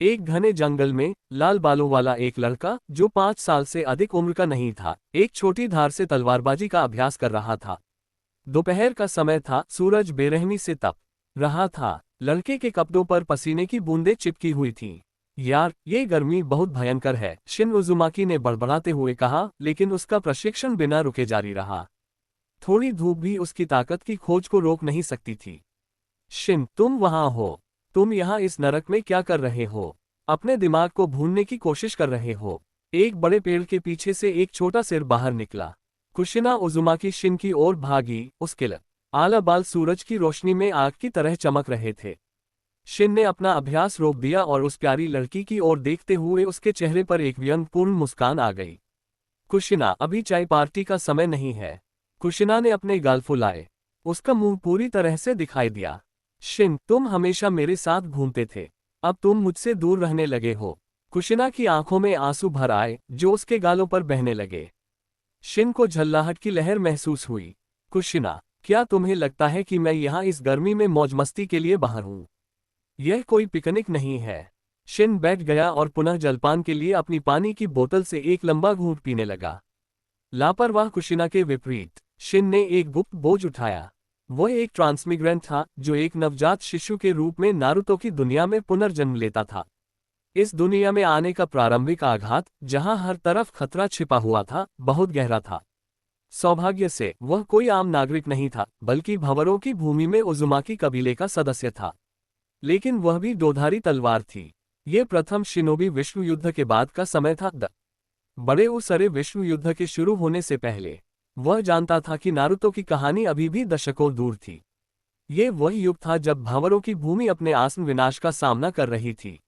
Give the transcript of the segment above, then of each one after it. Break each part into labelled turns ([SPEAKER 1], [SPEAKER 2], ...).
[SPEAKER 1] एक घने जंगल में लाल बालों वाला एक लड़का, जो 5 साल से अधिक उम्र का नहीं था, एक छोटी धार से तलवारबाजी का अभ्यास कर रहा था। दोपहर का समय था, सूरज बेरहमी से तप रहा था। लड़के के कपड़ों पर पसीने की बूंदें चिपकी हुई थीं। यार, ये गर्मी बहुत भयंकर है, शिन उजुमाकी ने बड़बड़ाते हुए कहा, लेकिन उसका प्रशिक्षण बिना रुके जारी रहा। थोड़ी धूप भी उसकी ताकत की खोज को रोक नहीं सकती थी। शिन, तुम वहां हो? तुम यहाँ इस नरक में क्या कर रहे हो? अपने दिमाग को भूनने की कोशिश कर रहे हो? एक बड़े पेड़ के पीछे से एक छोटा सिर बाहर निकला। कुशिना उजुमाकी शिन की ओर भागी। उसके आला बाल सूरज की रोशनी में आग की तरह चमक रहे थे। शिन ने अपना अभ्यास रोक दिया और उस प्यारी लड़की की ओर देखते हुए उसके चेहरे पर एक व्यंग्यपूर्ण मुस्कान आ गई। कुशिना, अभी चाय पार्टी का समय नहीं है। कुशिना ने अपने गाल फुलाए। उसका मुंह पूरी तरह से दिखाई दिया। शिन, तुम हमेशा मेरे साथ घूमते थे, अब तुम मुझसे दूर रहने लगे हो। कुशिना की आंखों में आंसू भर आए, जो उसके गालों पर बहने लगे। शिन को झल्लाहट की लहर महसूस हुई। कुशिना, क्या तुम्हें लगता है कि मैं यहाँ इस गर्मी में मौज मस्ती के लिए बाहर हूँ? यह कोई पिकनिक नहीं है। शिन बैठ गया और पुनः जलपान के लिए अपनी पानी की बोतल से एक लंबा घूंट पीने लगा। लापरवाह कुशिना के विपरीत, शिन ने एक गुप्त बोझ उठाया। वह एक ट्रांसमिग्रेंट था, जो एक नवजात शिशु के रूप में नारुतो की दुनिया में पुनर्जन्म लेता था। इस दुनिया में आने का प्रारंभिक आघात, जहां हर तरफ खतरा छिपा हुआ था, बहुत गहरा था। सौभाग्य से वह कोई आम नागरिक नहीं था, बल्कि भंवरों की भूमि में उजुमाकी कबीले का सदस्य था। लेकिन वह भी दोधारी तलवार थी। ये प्रथम शिनोबी विश्व युद्ध के बाद का समय था। बड़े उसरे विश्व युद्ध के शुरू होने से पहले वह जानता था कि नारुतो की कहानी अभी भी दशकों दूर थी। ये वह युग था जब भावरों की भूमि अपने आसन विनाश का सामना कर रही थी।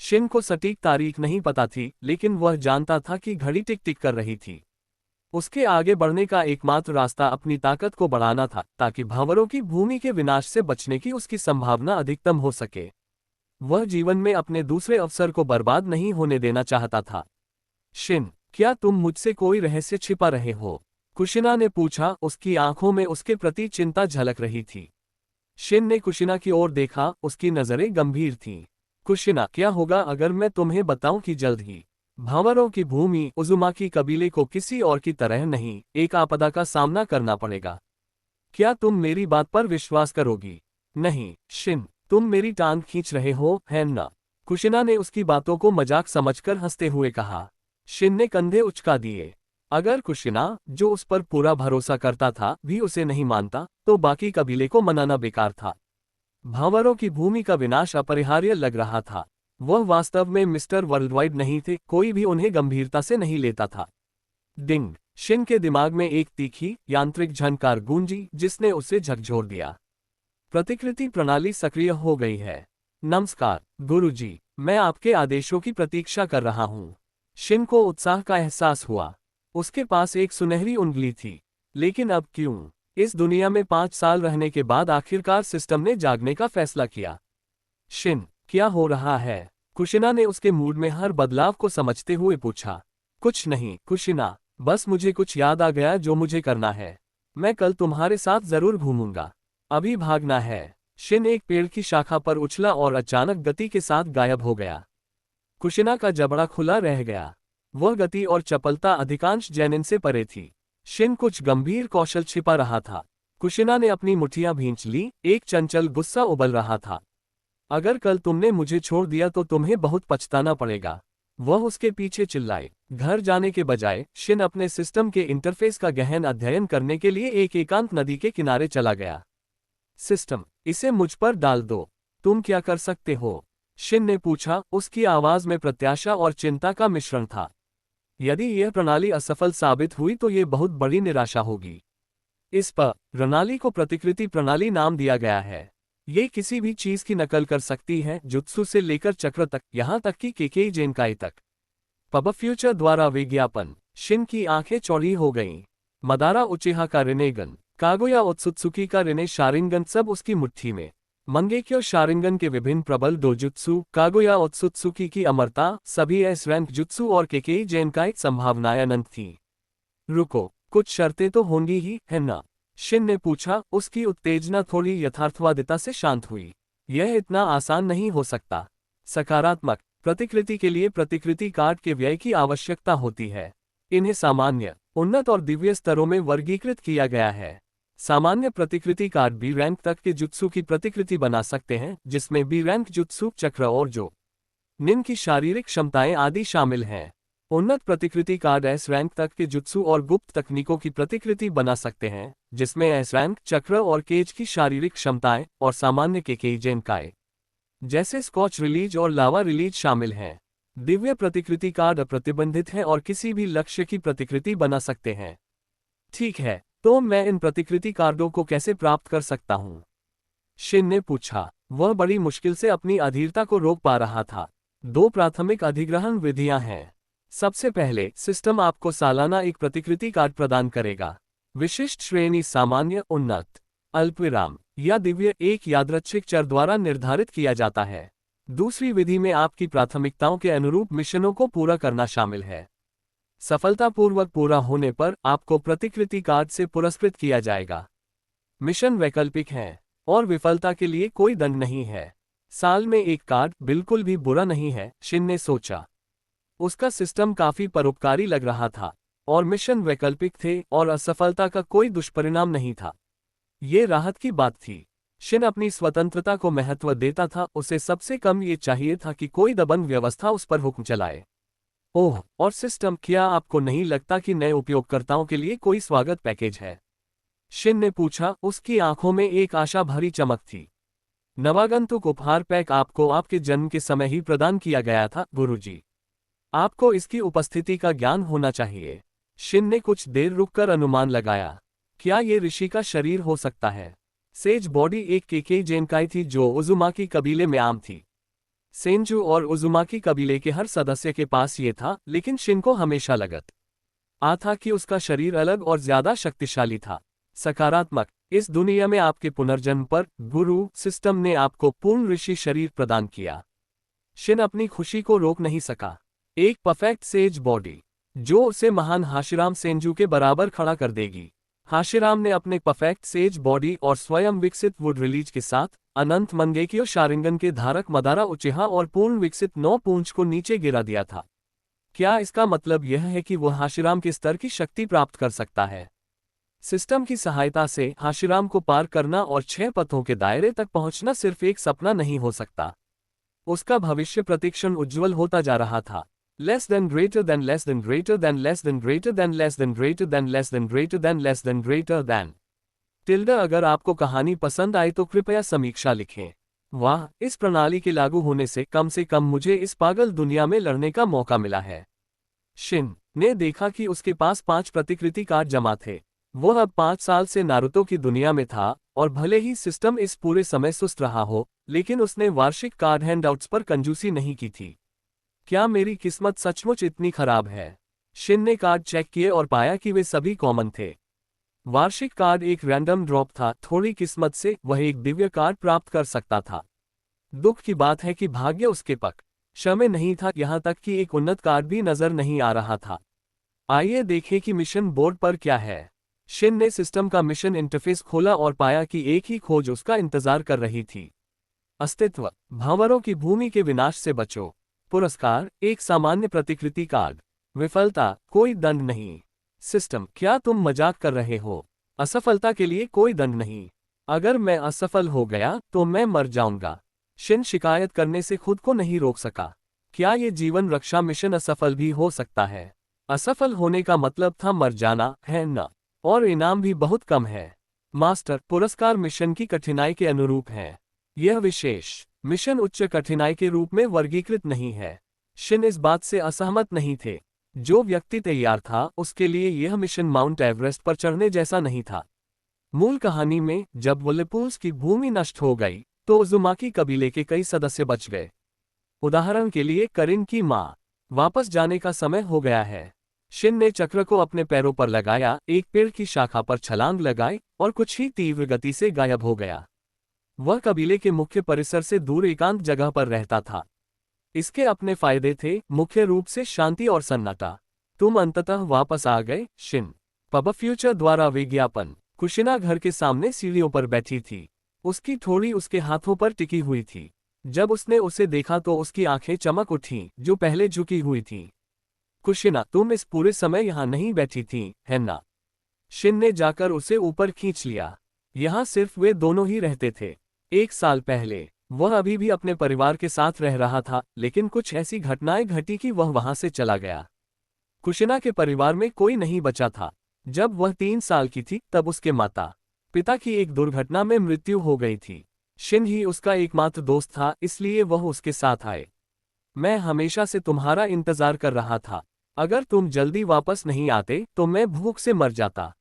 [SPEAKER 1] शिन को सटीक तारीख नहीं पता थी, लेकिन वह जानता था कि घड़ी टिक टिक कर रही थी। उसके आगे बढ़ने का एकमात्र रास्ता अपनी ताकत को बढ़ाना था, ताकि भावरों की भूमि के विनाश से बचने की उसकी संभावना अधिकतम हो सके। वह जीवन में अपने दूसरे अवसर को बर्बाद नहीं होने देना चाहता था। शिन, क्या तुम मुझसे कोई रहस्य छिपा रहे हो? कुशिना ने पूछा। उसकी आंखों में उसके प्रति चिंता झलक रही थी। शिन ने कुशिना की ओर देखा, उसकी नजरें गंभीर थीं। कुशिना, क्या होगा अगर मैं तुम्हें बताऊं कि जल्द ही भावरों की भूमि उजुमाकी कबीले को किसी और की तरह नहीं, एक आपदा का सामना करना पड़ेगा? क्या तुम मेरी बात पर विश्वास करोगी? नहीं, शिन, तुम मेरी टांग खींच रहे हो, है ना? कुशिना ने उसकी बातों को मजाक समझकर हंसते हुए कहा। शिन ने कंधे उचका दिए। अगर कुशिना, जो उस पर पूरा भरोसा करता था, भी उसे नहीं मानता, तो बाकी कबीले को मनाना बेकार था। भावरों की भूमि का विनाश अपरिहार्य लग रहा था। वह वास्तव में मिस्टर वर्ल्डवाइड नहीं थे, कोई भी उन्हें गंभीरता से नहीं लेता था। डिंग! शिन के दिमाग में एक तीखी, यांत्रिक झनकार गूंजी, जिसने उसे झकझोर दिया। प्रतिकृति प्रणाली सक्रिय हो गई है। नमस्कार, गुरुजी, मैं आपके आदेशों की प्रतीक्षा कर रहा हूँ। शिन को उत्साह का एहसास हुआ। उसके पास एक सुनहरी उंगली थी। लेकिन अब क्यों? इस दुनिया में 5 साल रहने के बाद आखिरकार सिस्टम ने जागने का फैसला किया। शिन, क्या हो रहा है? कुशिना ने उसके मूड में हर बदलाव को समझते हुए पूछा। कुछ नहीं कुशिना, बस मुझे कुछ याद आ गया जो मुझे करना है। मैं कल तुम्हारे साथ जरूर घूमूंगा। अभी भागना है। शिन एक पेड़ की शाखा पर उछला और अचानक गति के साथ गायब हो गया। कुशिना का जबड़ा खुला रह गया। वह गति और चपलता अधिकांश जैनिन से परे थी। शिन कुछ गंभीर कौशल छिपा रहा था। कुशिना ने अपनी मुठियां भींच ली, एक चंचल गुस्सा उबल रहा था। अगर कल तुमने मुझे छोड़ दिया तो तुम्हें बहुत पछताना पड़ेगा, वह उसके पीछे चिल्लाए। घर जाने के बजाय शिन अपने सिस्टम के इंटरफेस का गहन अध्ययन करने के लिए एक एकांत नदी के किनारे चला गया। सिस्टम, इसे मुझ पर डाल दो। तुम क्या कर सकते हो? शिन ने पूछा। उसकी आवाज में प्रत्याशा और चिंता का मिश्रण था। यदि यह प्रणाली असफल साबित हुई तो ये बहुत बड़ी निराशा होगी। इस प्रणाली को प्रतिकृति प्रणाली नाम दिया गया है। ये किसी भी चीज की नकल कर सकती है, जुत्सु से लेकर चक्र तक, यहां तक कि केकेई जेनकाई तक। पब फ्यूचर द्वारा विज्ञापन। शिन की आंखें चौड़ी हो गईं। मदारा उचिहा का रिनेगन, कागुया ओत्सुत्सुकी का रिने शारिंगन, सब उसकी मुट्ठी में। मंगेक्यो शारिंगन के विभिन्न प्रबल डोजुत्सु, कागुया ओत्सुत्सुकी की अमरता, सभी एस रैंक जुत्सु और केकेई जेनकाई संभावनाएं अनंत थीं। रुको, कुछ शर्तें तो होंगी ही, है ना? शिन ने पूछा। उसकी उत्तेजना थोड़ी यथार्थवादिता से शांत हुई। यह इतना आसान नहीं हो सकता। सकारात्मक प्रतिकृति के लिए प्रतिकृति कार्ड के व्यय की आवश्यकता होती है। इन्हें सामान्य, उन्नत और दिव्य स्तरों में वर्गीकृत किया गया है। सामान्य प्रतिकृति कार्ड बी रैंक तक के जुत्सु की प्रतिकृति बना सकते हैं, जिसमें बी रैंक जुत्सु चक्र और जो निन की शारीरिक क्षमताएं आदि शामिल हैं। उन्नत प्रतिकृति कार्ड एस रैंक तक के जुत्सु और गुप्त तकनीकों की प्रतिकृति बना सकते हैं, जिसमें एस रैंक चक्र और केज की शारीरिक क्षमताएं और सामान्य के जेनकाय जैसे स्कॉच रिलीज और लावा रिलीज शामिल हैं। दिव्य प्रतिकृति कार्ड अप्रतिबंधित है और किसी भी लक्ष्य की प्रतिकृति बना सकते हैं। ठीक है, तो मैं इन प्रतिकृति कार्डों को कैसे प्राप्त कर सकता हूँ? शिन ने पूछा। वह बड़ी मुश्किल से अपनी अधीरता को रोक पा रहा था। 2 प्राथमिक अधिग्रहण विधियां हैं। सबसे पहले, सिस्टम आपको सालाना एक प्रतिकृति कार्ड प्रदान करेगा। विशिष्ट श्रेणी सामान्य, उन्नत, अल्पविराम या दिव्य एक यादृच्छिक चर द्वारा निर्धारित किया जाता है। दूसरी विधि में आपकी प्राथमिकताओं के अनुरूप मिशनों को पूरा करना शामिल है। सफलतापूर्वक पूरा होने पर आपको प्रतिकृति कार्ड से पुरस्कृत किया जाएगा। मिशन वैकल्पिक हैं और विफलता के लिए कोई दंड नहीं है। साल में एक कार्ड बिल्कुल भी बुरा नहीं है, शिन ने सोचा। उसका सिस्टम काफी परोपकारी लग रहा था और मिशन वैकल्पिक थे और असफलता का कोई दुष्परिणाम नहीं था। ये राहत की बात थी। शिन अपनी स्वतंत्रता को महत्व देता था। उसे सबसे कम ये चाहिए था कि कोई दबंग व्यवस्था उस पर हुक्म चलाए। ओह, और सिस्टम, क्या आपको नहीं लगता कि नए उपयोगकर्ताओं के लिए कोई स्वागत पैकेज है? शिन ने पूछा। उसकी आंखों में एक आशा भरी चमक थी। नवागंतुक उपहार पैक आपको आपके जन्म के समय ही प्रदान किया गया था, गुरुजी। आपको इसकी उपस्थिति का ज्ञान होना चाहिए। शिन ने कुछ देर रुककर अनुमान लगाया। क्या ये ऋषि का शरीर हो सकता है? सेज बॉडी एक के जेनकाई थी जो उजुमाकी कबीले में आम थी। सेंजू और उजुमाकी कबीले के हर सदस्य के पास ये था, लेकिन शिन को हमेशा लगत था कि उसका शरीर अलग और ज्यादा शक्तिशाली था। सकारात्मक, इस दुनिया में आपके पुनर्जन्म पर गुरु सिस्टम ने आपको पूर्ण ऋषि शरीर प्रदान किया। शिन अपनी खुशी को रोक नहीं सका। एक परफेक्ट सेज बॉडी जो उसे महान हाशिराम सेंजू के बराबर खड़ा कर देगी। हाशिराम ने अपने परफेक्ट सेज बॉडी और स्वयं विकसित वुड रिलीज के साथ अनंत मंगेकियो शारिंगन के धारक मदारा उचिहा और पूर्ण विकसित 9 पूंछ को नीचे गिरा दिया था। क्या इसका मतलब यह है कि वह हाशिराम के स्तर की शक्ति प्राप्त कर सकता है? सिस्टम की सहायता से हाशिराम को पार करना और 6 पथों के दायरे तक पहुंचना सिर्फ एक सपना नहीं हो सकता। उसका भविष्य प्रतिक्षण उज्ज्वल होता जा रहा था। less than greater than less than greater than less than greater than less than greater than less than greater than less than greater than tilde. अगर आपको कहानी पसंद आई तो कृपया समीक्षा लिखें। वाह, इस प्रणाली के लागू होने से कम मुझे इस पागल दुनिया में लड़ने का मौका मिला है। शिन ने देखा कि उसके पास 5 प्रतिकृति कार्ड जमा थे। वह अब 5 साल से नारुतो की दुनिया में था और भले ही सिस्टम इस पूरे समय सुस्त रहा हो, लेकिन उसने वार्षिक कार्ड हैंडआउट्स पर कंजूसी नहीं की थी। क्या मेरी किस्मत सचमुच इतनी खराब है? शिन ने कार्ड चेक किए और पाया कि वे सभी कॉमन थे। वार्षिक कार्ड एक रैंडम ड्रॉप था। थोड़ी किस्मत से वह एक दिव्य कार्ड प्राप्त कर सकता था। दुख की बात है कि भाग्य उसके पक्ष में नहीं था, यहां तक कि एक उन्नत कार्ड भी नजर नहीं आ रहा था। आइए देखें कि मिशन बोर्ड पर क्या है। शिन ने सिस्टम का मिशन इंटरफेस खोला और पाया कि एक ही खोज उसका इंतजार कर रही थी। अस्तित्व, भंवरों की भूमि के विनाश से बचो। पुरस्कार, एक सामान्य प्रतिकृति कार्ड। विफलता, कोई दंड नहीं। सिस्टम, क्या तुम मजाक कर रहे हो? असफलता के लिए कोई दंड नहीं। अगर मैं असफल हो गया तो मैं मर जाऊंगा। शिन शिकायत करने से खुद को नहीं रोक सका। क्या ये जीवन रक्षा मिशन असफल भी हो सकता है? असफल होने का मतलब था मर जाना, है न? और इनाम भी बहुत कम है। मास्टर, पुरस्कार मिशन की कठिनाई के अनुरूप है। यह विशेष मिशन उच्च कठिनाई के रूप में वर्गीकृत नहीं है। शिन इस बात से असहमत नहीं थे। जो व्यक्ति तैयार था उसके लिए यह मिशन माउंट एवरेस्ट पर चढ़ने जैसा नहीं था। मूल कहानी में जब वुल्लेपूल्स की भूमि नष्ट हो गई तो उजुमाकी कबीले के कई सदस्य बच गए। उदाहरण के लिए करिन की मां। वापस जाने का समय हो गया है। शिन ने चक्र को अपने पैरों पर लगाया, एक पेड़ की शाखा पर छलांग लगाई और कुछ ही तीव्र गति से गायब हो गया। वह कबीले के मुख्य परिसर से दूर एकांत जगह पर रहता था। इसके अपने फायदे थे, मुख्य रूप से शांति और सन्नाटा। तुम अंततः वापस आ गए, शिन। पब फ्यूचर द्वारा विज्ञापन। कुशिना घर के सामने सीढ़ियों पर बैठी थी। उसकी ठोड़ी उसके हाथों पर टिकी हुई थी। जब उसने उसे देखा तो उसकी आंखें चमक उठीं, जो पहले झुकी हुई थीं। कुशिना, तुम इस पूरे समय यहाँ नहीं बैठी थी, है ना? शिन ने जाकर उसे ऊपर खींच लिया। यहाँ सिर्फ वे दोनों ही रहते थे। 1 साल पहले वह अभी भी अपने परिवार के साथ रह रहा था, लेकिन कुछ ऐसी घटनाएं घटी कि वह वहां से चला गया। कुशिना के परिवार में कोई नहीं बचा था। जब वह 3 साल की थी तब उसके माता पिता की एक दुर्घटना में मृत्यु हो गई थी। शिन ही उसका एकमात्र दोस्त था, इसलिए वह उसके साथ आए। मैं हमेशा से तुम्हारा इंतजार कर रहा था। अगर तुम जल्दी वापस नहीं आते तो मैं भूख से मर जाता।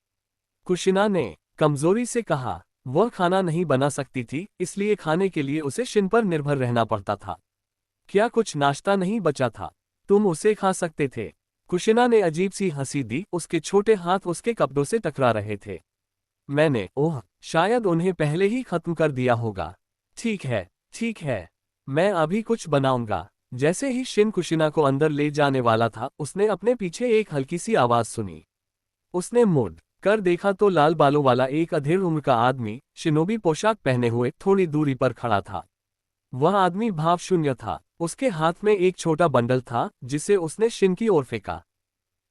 [SPEAKER 1] कुशिना ने कमजोरी से कहा। वह खाना नहीं बना सकती थी, इसलिए खाने के लिए उसे शिन पर निर्भर रहना पड़ता था। क्या कुछ नाश्ता नहीं बचा था? तुम उसे खा सकते थे। कुशिना ने अजीब सी हंसी दी, उसके छोटे हाथ उसके कपड़ों से टकरा रहे थे। मैंने, ओह, शायद उन्हें पहले ही खत्म कर दिया होगा। ठीक है, ठीक है, मैं अभी कुछ बनाऊंगा। जैसे ही शिन कुशिना को अंदर ले जाने वाला था, उसने अपने पीछे एक हल्की सी आवाज सुनी। उसने मुड़ कर देखा तो लाल बालों वाला एक अधेड़ उम्र का आदमी, शिनोबी पोशाक पहने हुए, थोड़ी दूरी पर खड़ा था। वह आदमी भावशून्य था। उसके हाथ में एक छोटा बंडल था, जिसे उसने शिन की ओर फेंका।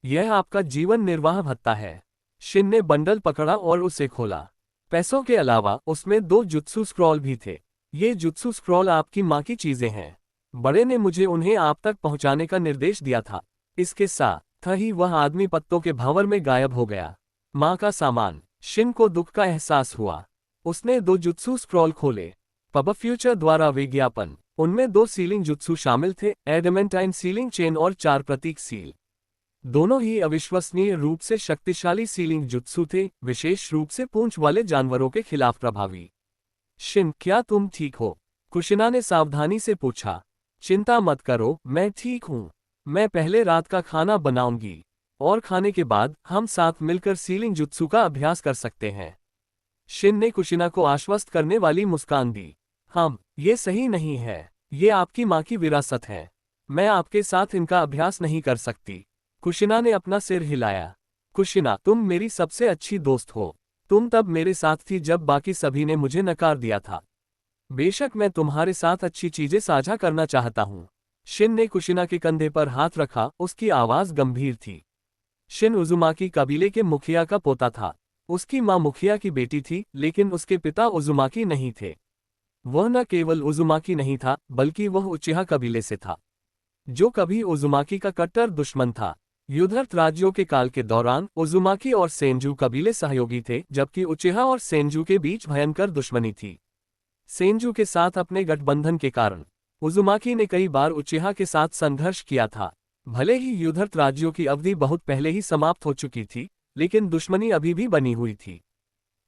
[SPEAKER 1] यह आपका जीवन निर्वाह भत्ता है। शिन ने बंडल पकड़ा और उसे खोला। पैसों के अलावा उसमें 2 जुत्सु स्क्रॉल भी थे। ये जुत्सु स्क्रॉल आपकी माँ की चीजें हैं। बड़े ने मुझे उन्हें आप तक पहुंचाने का निर्देश दिया था। इसके साथ ही वह आदमी पत्तों के भंवर में गायब हो गया। माँ का सामान। शिन को दुख का एहसास हुआ। उसने 2 जुत्सु स्क्रॉल खोले। पब फ्यूचर द्वारा विज्ञापन। उनमें 2 सीलिंग जुत्सु शामिल थे, एडमेंटाइन सीलिंग चेन और 4 प्रतीक सील। दोनों ही अविश्वसनीय रूप से शक्तिशाली सीलिंग जुत्सु थे, विशेष रूप से पूंछ वाले जानवरों के खिलाफ प्रभावी। शिन, क्या तुम ठीक हो? कुशिना ने सावधानी से पूछा। चिंता मत करो, मैं ठीक हूँ। मैं पहले रात का खाना बनाऊंगी, और खाने के बाद हम साथ मिलकर सीलिंग जुत्सु का अभ्यास कर सकते हैं। शिन ने कुशिना को आश्वस्त करने वाली मुस्कान दी। ये सही नहीं है। ये आपकी माँ की विरासत है। मैं आपके साथ इनका अभ्यास नहीं कर सकती। कुशिना ने अपना सिर हिलाया। कुशिना, तुम मेरी सबसे अच्छी दोस्त हो। तुम तब मेरे साथ थी जब बाकी सभी ने मुझे नकार दिया था। बेशक मैं तुम्हारे साथ अच्छी चीजें साझा करना चाहता हूँ। शिन ने कुशिना के कंधे पर हाथ रखा, उसकी आवाज गंभीर थी। शिन उजुमाकी कबीले के मुखिया का पोता था। उसकी माँ मुखिया की बेटी थी, लेकिन उसके पिता उजुमाकी नहीं थे। वह न केवल उजुमाकी नहीं था, बल्कि वह उचिहा कबीले से था, जो कभी उजुमाकी का कट्टर दुश्मन था। युद्धरत राज्यों के काल के दौरान उजुमाकी और सेंजू कबीले सहयोगी थे, जबकि उचिहा और सेंजू के बीच भयंकर दुश्मनी थी। सेंजू के साथ अपने गठबंधन के कारण उजुमाकी ने कई बार उचिहा के साथ संघर्ष किया था। भले ही युद्धरत राज्यों की अवधि बहुत पहले ही समाप्त हो चुकी थी, लेकिन दुश्मनी अभी भी बनी हुई थी।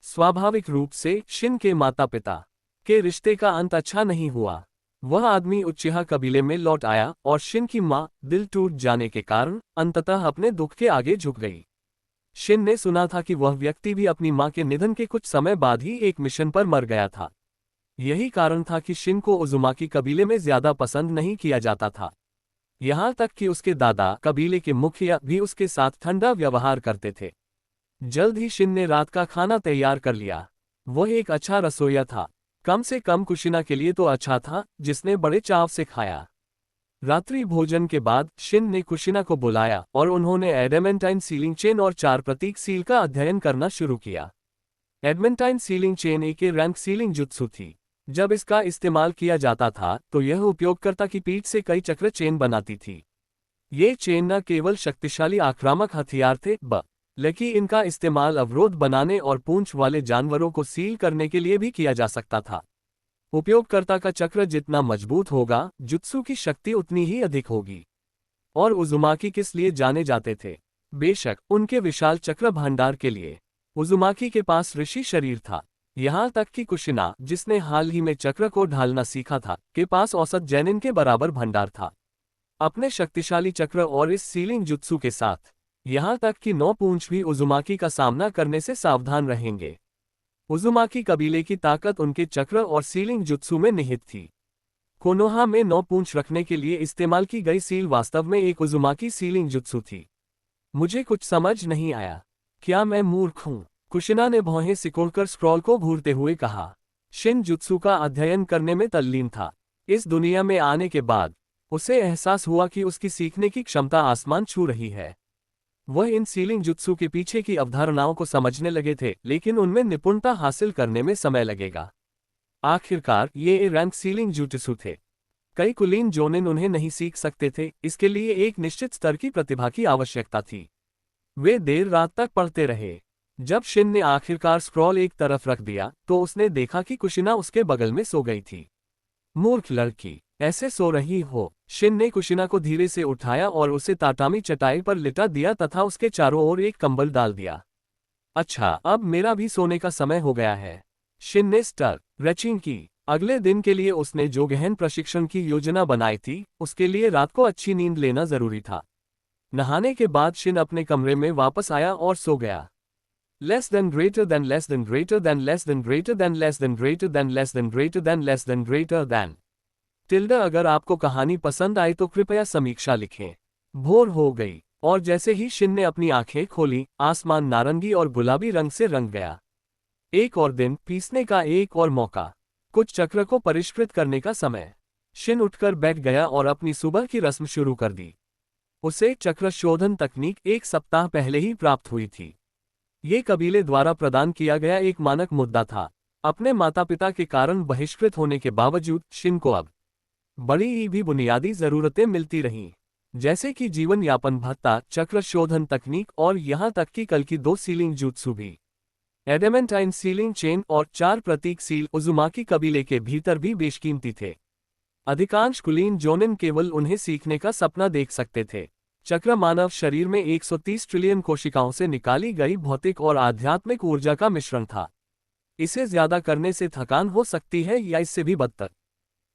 [SPEAKER 1] स्वाभाविक रूप से शिन के माता पिता के रिश्ते का अंत अच्छा नहीं हुआ। वह आदमी उचिहा कबीले में लौट आया और शिन की मां, दिल टूट जाने के कारण, अंततः अपने दुख के आगे झुक गई। शिन ने सुना था कि वह व्यक्ति भी अपनी मां के निधन के कुछ समय बाद ही एक मिशन पर मर गया था। यही कारण था कि शिन को उजुमाकी कबीले में ज्यादा पसंद नहीं किया जाता था। यहाँ तक कि उसके दादा कबीले के मुखिया भी उसके साथ ठंडा व्यवहार करते थे। जल्द ही शिन ने रात का खाना तैयार कर लिया। वह एक अच्छा रसोइया था। कम से कम कुशिना के लिए तो अच्छा था, जिसने बड़े चाव से खाया। रात्रि भोजन के बाद शिन ने कुशिना को बुलाया और उन्होंने एडमेंटाइन सीलिंग चेन और 4 प्रतीक सील का अध्ययन करना शुरू किया। एडमेंटाइन सीलिंग चेन एक रैंक सीलिंग जुत्सु थी। जब इसका इस्तेमाल किया जाता था तो यह उपयोगकर्ता की पीठ से कई चक्र चेन बनाती थी। ये चेन न केवल शक्तिशाली आक्रामक हथियार थे, बल्कि इनका इस्तेमाल अवरोध बनाने और पूंछ वाले जानवरों को सील करने के लिए भी किया जा सकता था। उपयोगकर्ता का चक्र जितना मजबूत होगा, जुत्सु की शक्ति उतनी ही अधिक होगी। और उजुमाकी किस लिए जाने जाते थे? बेशक उनके विशाल चक्र भंडार के लिए। उजुमाकी के पास ऋषि शरीर था। यहाँ तक कि कुशिना, जिसने हाल ही में चक्र को ढालना सीखा था, के पास औसत जैनिन के बराबर भंडार था। अपने शक्तिशाली चक्र और इस सीलिंग जुत्सु के साथ, यहाँ तक कि 9 पूंछ भी उजुमाकी का सामना करने से सावधान रहेंगे। उजुमाकी कबीले की ताकत उनके चक्र और सीलिंग जुत्सु में निहित थी। कोनोहा में 9 पूंछ रखने के लिए इस्तेमाल की गई सील वास्तव में एक उजुमाकी सीलिंग जुत्सु थी। मुझे कुछ समझ नहीं आया। क्या मैं मूर्ख हूँ? कुशिना ने भौहें सिकोड़कर स्क्रॉल को घूरते हुए कहा। शिन जुत्सु का अध्ययन करने में तल्लीन था, इस दुनिया में आने के बाद उसे एहसास हुआ कि उसकी सीखने की क्षमता आसमान छू रही है। वह इन सीलिंग जुत्सु के पीछे की अवधारणाओं को समझने लगे थे, लेकिन उनमें निपुणता हासिल करने में समय लगेगा। आखिरकार ये रैंक सीलिंग जुत्सु थे। कई कुलीन जोनिन उन्हें नहीं सीख सकते थे, इसके लिए एक निश्चित स्तर की प्रतिभा की आवश्यकता थी। वे देर रात तक पढ़ते रहे। जब शिन ने आखिरकार स्क्रॉल एक तरफ रख दिया तो उसने देखा कि कुशिना उसके बगल में सो गई थी। मूर्ख लड़की, ऐसे सो रही हो। शिन ने कुशिना को धीरे से उठाया और उसे ताटामी चटाई पर लिटा दिया तथा उसके चारों ओर एक कंबल डाल दिया। अच्छा, अब मेरा भी सोने का समय हो गया है। शिन ने स्ट्रेचिंग की। अगले दिन के लिए उसने जो गहन प्रशिक्षण की योजना बनाई थी, उसके लिए रात को अच्छी नींद लेना जरूरी था। नहाने के बाद शिन अपने कमरे में वापस आया और सो गया। Less than greater than less than greater than less than greater than less than greater than less than greater than less than greater than tilde. अगर आपको कहानी पसंद आई तो कृपया समीक्षा लिखें। भोर हो गई और जैसे ही शिन ने अपनी आंखें खोली, आसमान नारंगी और गुलाबी रंग से रंग गया। एक और दिन, पीसने का एक और मौका, कुछ चक्र को परिष्कृत करने का समय। शिन उठकर बैठ गया और अपनी सुबह की रस्म शुरू कर दी। उसे चक्र शोधन तकनीक 1 सप्ताह पहले ही प्राप्त हुई थी। ये कबीले द्वारा प्रदान किया गया एक मानक मुद्दा था। अपने माता पिता के कारण बहिष्कृत होने के बावजूद शिन को अब बड़ी ही भी बुनियादी जरूरतें मिलती रहीं, जैसे कि जीवन यापन भत्ता, चक्र शोधन तकनीक और यहां तक कि कल की 2 सीलिंग जुत्सु भी। एडेमेंटाइन सीलिंग चेन और 4 प्रतीक सील उजुमाकी कबीले के भीतर भी बेशकीमती थे। अधिकांश कुलीन जोनिन केवल उन्हें सीखने का सपना देख सकते थे। चक्र मानव शरीर में 130 ट्रिलियन कोशिकाओं से निकाली गई भौतिक और आध्यात्मिक ऊर्जा का मिश्रण था। इसे ज्यादा करने से थकान हो सकती है या इससे भी बदतर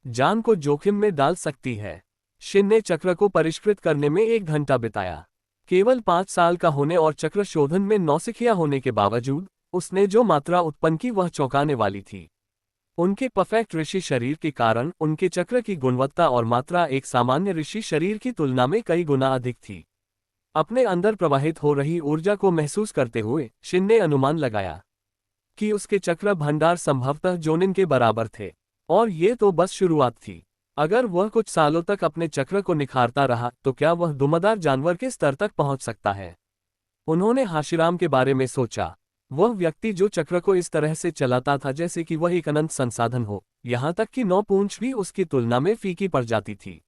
[SPEAKER 1] जान को जोखिम में डाल सकती है। शिन ने चक्र को परिष्कृत करने में 1 घंटा बिताया। केवल 5 साल का होने और चक्र शोधन में नौसिखिया होने के बावजूद उसने जो मात्रा उत्पन्न की वह चौंकाने वाली थी। उनके परफेक्ट ऋषि शरीर के कारण उनके चक्र की गुणवत्ता और मात्रा एक सामान्य ऋषि शरीर की तुलना में कई गुना अधिक थी। अपने अंदर प्रवाहित हो रही ऊर्जा को महसूस करते हुए शिन ने अनुमान लगाया कि उसके चक्र भंडार संभवतः जोनिन के बराबर थे, और ये तो बस शुरुआत थी। अगर वह कुछ सालों तक अपने चक्र को निखारता रहा तो क्या वह दुमदार जानवर के स्तर तक पहुंच सकता है। उन्होंने हाशिराम के बारे में सोचा, वह व्यक्ति जो चक्र को इस तरह से चलाता था जैसे कि वह एक अनंत संसाधन हो, यहां तक कि 9 पूंछ भी उसकी तुलना में फीकी पड़ जाती थी।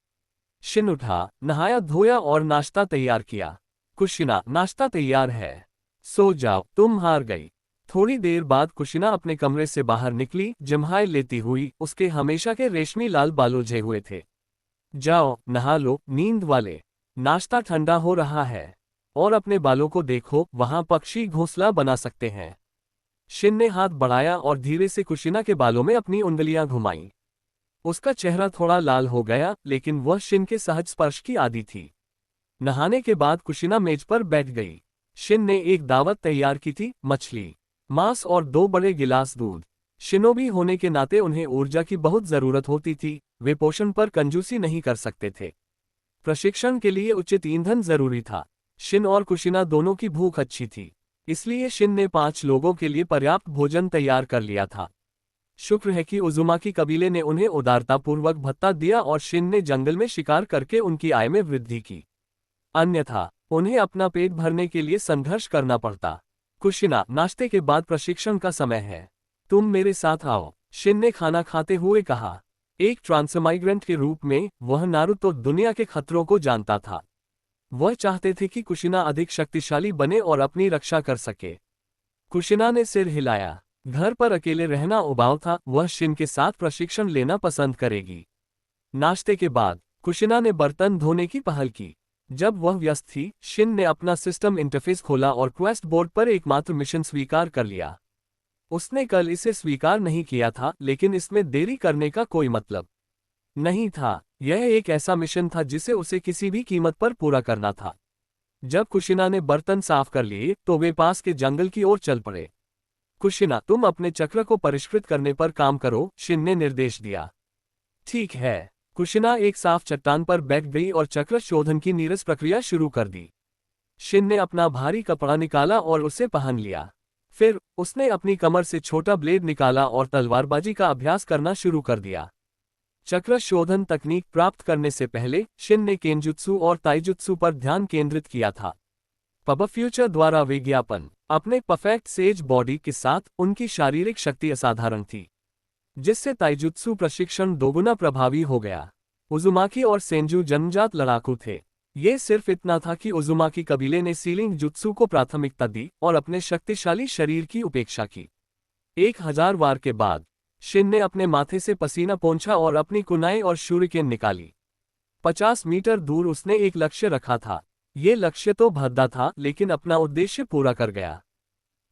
[SPEAKER 1] शिन उठा, नहाया धोया और नाश्ता तैयार किया। कुशिना, नाश्ता तैयार है, सो जाओ, तुम हार गई। थोड़ी देर बाद कुशिना अपने कमरे से बाहर निकली, जम्हाई लेती हुई। उसके हमेशा के रेशमी लाल बाल उलझे हुए थे। जाओ, नहा लो, नींद वाले, नाश्ता ठंडा हो रहा है। और अपने बालों को देखो, वहां पक्षी घोंसला बना सकते हैं। शिन ने हाथ बढ़ाया और धीरे से कुशिना के बालों में अपनी उंगलियां घुमाईं। उसका चेहरा थोड़ा लाल हो गया, लेकिन वह शिन के सहज स्पर्श की आदी थी। नहाने के बाद कुशिना मेज पर बैठ गई। शिन ने एक दावत तैयार की थी, मछली, मांस और 2 बड़े गिलास दूध। शिनोबी होने के नाते उन्हें ऊर्जा की बहुत जरूरत होती थी। वे पोषण पर कंजूसी नहीं कर सकते थे। प्रशिक्षण के लिए उचित ईंधन जरूरी था। शिन और कुशिना दोनों की भूख अच्छी थी, इसलिए शिन ने 5 लोगों के लिए पर्याप्त भोजन तैयार कर लिया था। शुक्र है कि उजुमाकी कबीले ने उन्हें उदारतापूर्वक भत्ता दिया और शिन ने जंगल में शिकार करके उनकी आय में वृद्धि की। अन्यथा उन्हें अपना पेट भरने के लिए संघर्ष करना पड़ता। कुशिना, नाश्ते के बाद प्रशिक्षण का समय है, तुम मेरे साथ आओ, शिन ने खाना खाते हुए कहा। एक ट्रांसमाइग्रेंट के रूप में वह नारुतो दुनिया के खतरों को जानता था। वह चाहते थे कि कुशिना अधिक शक्तिशाली बने और अपनी रक्षा कर सके। कुशिना ने सिर हिलाया। घर पर अकेले रहना उबाऊ था, वह शिन के साथ प्रशिक्षण लेना पसंद करेगी। नाश्ते के बाद कुशिना ने बर्तन धोने की पहल की। जब वह व्यस्त थी, शिन ने अपना सिस्टम इंटरफेस खोला और क्वेस्ट बोर्ड पर एकमात्र मिशन स्वीकार कर लिया। उसने कल इसे स्वीकार नहीं किया था, लेकिन इसमें देरी करने का कोई मतलब नहीं था। यह एक ऐसा मिशन था जिसे उसे किसी भी कीमत पर पूरा करना था। जब कुशिना ने बर्तन साफ कर लिए तो वे पास के जंगल की ओर चल पड़े। कुशिना, तुम अपने चक्र को परिष्कृत करने पर काम करो, शिन ने निर्देश दिया। ठीक है। कुशिना एक साफ चट्टान पर बैठ गई और चक्र शोधन की नीरस प्रक्रिया शुरू कर दी। शिन ने अपना भारी कपड़ा निकाला और उसे पहन लिया। फिर उसने अपनी कमर से छोटा ब्लेड निकाला और तलवारबाजी का अभ्यास करना शुरू कर दिया। चक्र शोधन तकनीक प्राप्त करने से पहले शिन ने केनजुत्सु और ताइजुत्सु पर ध्यान केंद्रित किया था। पब फ्यूचर द्वारा विज्ञापन। अपने परफेक्ट सेज बॉडी के साथ उनकी शारीरिक शक्ति असाधारण थी, जिससे ताइजुत्सु प्रशिक्षण दोगुना प्रभावी हो गया। उजुमाकी और सेंजू जन्मजात लड़ाकू थे। ये सिर्फ इतना था कि उजुमाकी कबीले ने सीलिंग जुत्सु को प्राथमिकता दी और अपने शक्तिशाली शरीर की उपेक्षा की। 1000 वार के बाद शिन ने अपने माथे से पसीना पोंछा और अपनी कुनाई और शूरिकेन निकाली। 50 मीटर दूर उसने एक लक्ष्य रखा था। ये लक्ष्य तो भद्दा था, लेकिन अपना उद्देश्य पूरा कर गया।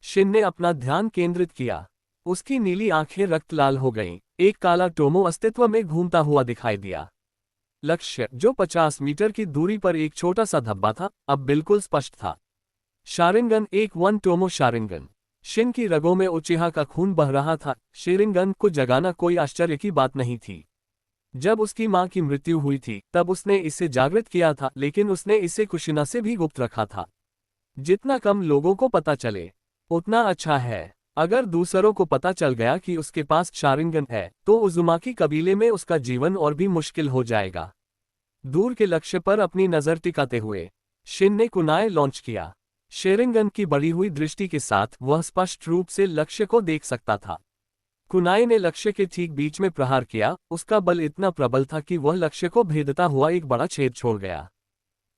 [SPEAKER 1] शिन ने अपना ध्यान केंद्रित किया। उसकी नीली आंखें रक्त लाल हो गईं। एक काला टोमो अस्तित्व में घूमता हुआ दिखाई दिया। लक्ष्य, जो 50 मीटर की दूरी पर एक छोटा सा धब्बा था, अब बिल्कुल स्पष्ट था। शारिंगन, एक वन टोमो शारिंगन। शिन की रगों में उचिहा का खून बह रहा था। शारिंगन को जगाना कोई आश्चर्य की बात नहीं थी। जब उसकी मां की मृत्यु हुई थी तब उसने इसे जागृत किया था, लेकिन उसने इसे कुशिना से भी गुप्त रखा था। जितना कम लोगों को पता चले उतना अच्छा है। अगर दूसरों को पता चल गया कि उसके पास शारिंगन है तो उजुमाकी कबीले में उसका जीवन और भी मुश्किल हो जाएगा। दूर के लक्ष्य पर अपनी नजर टिकाते हुए शिन ने कुनाई लॉन्च किया। शारिंगन की बढ़ी हुई दृष्टि के साथ वह स्पष्ट रूप से लक्ष्य को देख सकता था। कुनाई ने लक्ष्य के ठीक बीच में प्रहार किया। उसका बल इतना प्रबल था कि वह लक्ष्य को भेदता हुआ एक बड़ा छेद छोड़ गया।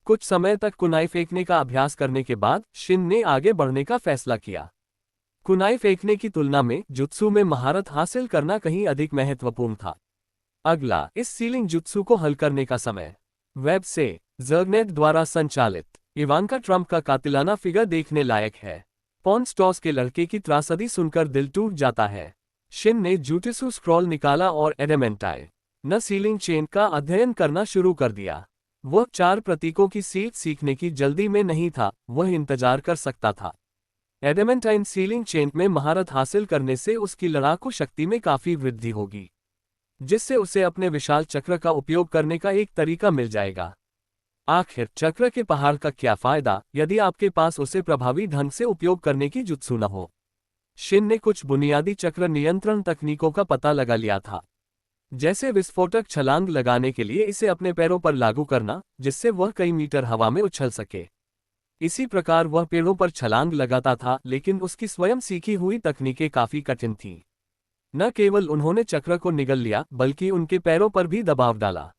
[SPEAKER 1] कुछ समय तक कुनाई फेंकने का अभ्यास करने के बाद शिन ने आगे बढ़ने का फैसला किया। कुनाई फेंकने की तुलना में जुत्सु में महारत हासिल करना कहीं अधिक महत्वपूर्ण था। अगला, इस सीलिंग जुत्सु को हल करने का समय। वेब से जर्गनेट द्वारा संचालित। इवांका ट्रंप का कातिलाना फिगर देखने लायक है। पॉन स्टॉस के लड़के की त्रासदी सुनकर दिल टूट जाता है। शिन ने जुटिसु स्क्रॉल निकाला और एडेमेंटाइल न सीलिंग चेन का अध्ययन करना शुरू कर दिया। वह 4 प्रतीकों की सीख सीखने की जल्दी में नहीं था, वह इंतजार कर सकता था। एडेमेंटाइन सीलिंग चेन में महारत हासिल करने से उसकी लड़ाकू शक्ति में काफी वृद्धि होगी, जिससे उसे अपने विशाल चक्र का उपयोग करने का एक तरीका मिल जाएगा। आखिर चक्र के पहाड़ का क्या फायदा यदि आपके पास उसे प्रभावी ढंग से उपयोग करने की जुत्सु न हो। शिन ने कुछ बुनियादी चक्र नियंत्रण तकनीकों का पता लगा लिया था, जैसे विस्फोटक छलांग लगाने के लिए इसे अपने पैरों पर लागू करना, जिससे वह कई मीटर हवा में उछल सके। इसी प्रकार वह पेड़ों पर छलांग लगाता था, लेकिन उसकी स्वयं सीखी हुई तकनीकें काफी कठिन थीं। न केवल उन्होंने चक्र को निगल लिया, बल्कि उनके पैरों पर भी दबाव डाला।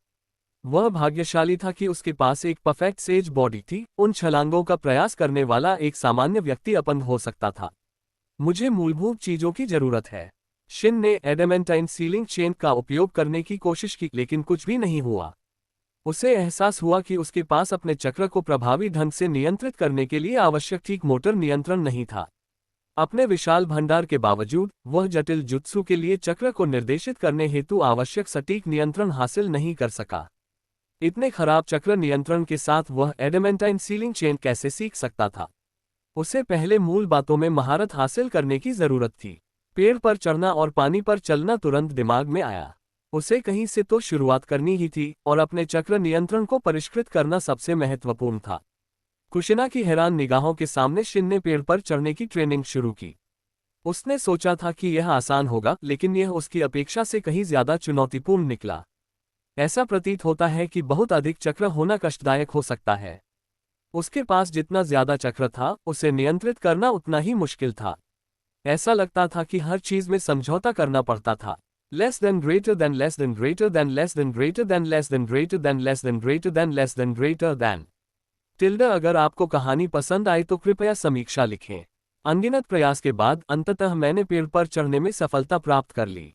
[SPEAKER 1] वह भाग्यशाली था कि उसके पास एक परफेक्ट सेज बॉडी थी। उन छलांगों का प्रयास करने वाला एक सामान्य व्यक्ति अपंग हो सकता था। मुझे मूलभूत चीजों की जरूरत है। शिन ने एडेमेंटाइन सीलिंग चेन का उपयोग करने की कोशिश की, लेकिन कुछ भी नहीं हुआ। उसे एहसास हुआ कि उसके पास अपने चक्र को प्रभावी ढंग से नियंत्रित करने के लिए आवश्यक ठीक मोटर नियंत्रण नहीं था। अपने विशाल भंडार के बावजूद वह जटिल जुत्सु के लिए चक्र को निर्देशित करने हेतु आवश्यक सटीक नियंत्रण हासिल नहीं कर सका। इतने खराब चक्र नियंत्रण के साथ वह एडेमेंटाइन सीलिंग चेन कैसे सीख सकता था? उसे पहले मूल बातों में महारत हासिल करने की जरूरत थी। पेड़ पर चढ़ना और पानी पर चलना तुरंत दिमाग में आया। उसे कहीं से तो शुरुआत करनी ही थी, और अपने चक्र नियंत्रण को परिष्कृत करना सबसे महत्वपूर्ण था। कुशिना की हैरान निगाहों के सामने शिन ने पेड़ पर चढ़ने की ट्रेनिंग शुरू की। उसने सोचा था कि यह आसान होगा, लेकिन यह उसकी अपेक्षा से कहीं ज्यादा चुनौतीपूर्ण निकला। ऐसा प्रतीत होता है कि बहुत अधिक चक्र होना कष्टदायक हो सकता है। उसके पास जितना ज्यादा चक्र था, उसे नियंत्रित करना उतना ही मुश्किल था। ऐसा लगता था कि हर चीज में समझौता करना पड़ता था। Less than greater than less than greater than less than greater than less than greater than less than greater than less than greater than tilde. अगर आपको कहानी पसंद आई तो कृपया समीक्षा लिखें। अनगिनत प्रयास के बाद अंततः मैंने पेड़ पर चढ़ने में सफलता प्राप्त कर ली।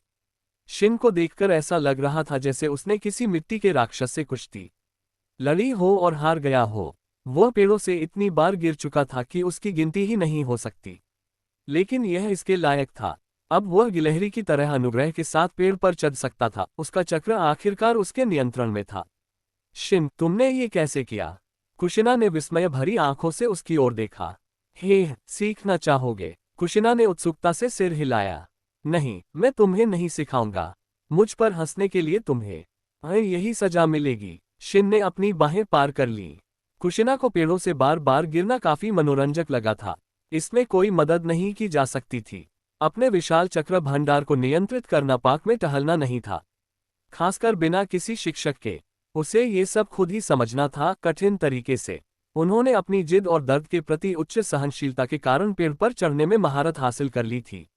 [SPEAKER 1] शिन को देखकर ऐसा लग रहा था जैसे उसने किसी मिट्टी के राक्षस से कुश्ती लड़ी हो और हार गया हो। वह पेड़ों से इतनी बार गिर चुका था कि उसकी गिनती ही नहीं हो सकती, लेकिन यह इसके लायक था। अब वह गिलहरी की तरह अनुग्रह के साथ पेड़ पर चढ़ सकता था। उसका चक्र आखिरकार उसके नियंत्रण में था। शिन, तुमने ये कैसे किया? कुशिना ने विस्मय भरी आंखों से उसकी ओर देखा। हे, सीखना चाहोगे? कुशिना ने उत्सुकता से सिर हिलाया। नहीं, मैं तुम्हें नहीं सिखाऊंगा। मुझ पर हंसने के लिए तुम्हें यही सजा मिलेगी। शिन ने अपनी बाहें पार कर ली। कुशिना को पेड़ों से बार बार गिरना काफी मनोरंजक लगा था। इसमें कोई मदद नहीं की जा सकती थी। अपने विशाल चक्र भंडार को नियंत्रित करना पार्क में टहलना नहीं था। खासकर बिना किसी शिक्षक के। उसे ये सब खुद ही समझना था, कठिन तरीके से। उन्होंने अपनी जिद और दर्द के प्रति उच्च सहनशीलता के कारण पेड़ पर चढ़ने में महारत हासिल कर ली थी।